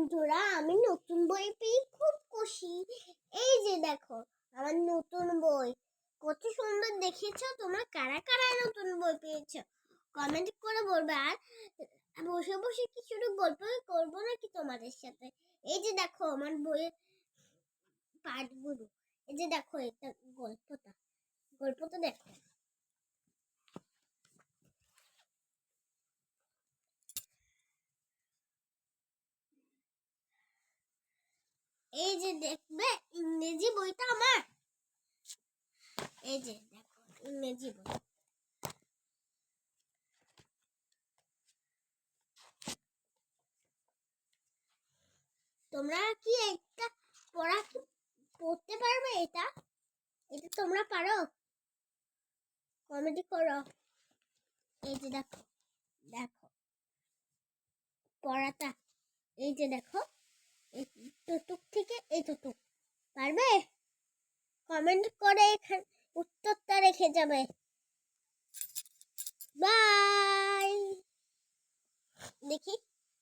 বন্ধুরা, আমি নতুন বই পেয়ে খুব খুশি। এই যে দেখো আমার নতুন বই, কত সুন্দর দেখেছো। তোমরা কারা কারা নতুন বই পেয়েছো কমেন্ট করে বলবে। আর বসে বসে কিছু গল্প করবো নাকি তোমাদের সাথে। এই যে দেখো আমার বইয়ের পাঠগুলো, এই যে দেখো এটা গল্পটা দেখো। এই যে দেখবে ইংরেজি বইটা আমার, এই যে দেখো ইংরেজি বই। তোমরা কি একটা পড়তে পারবে? এটা এটা তোমরা পারো? কমেডি করো। এই যে দেখো দেখো পড়াটা, এই যে দেখো এতটুক থেকে এতটুক পারবে? কমেন্ট করে এখানে উত্তরটা রেখে যাবে। বাই। দেখি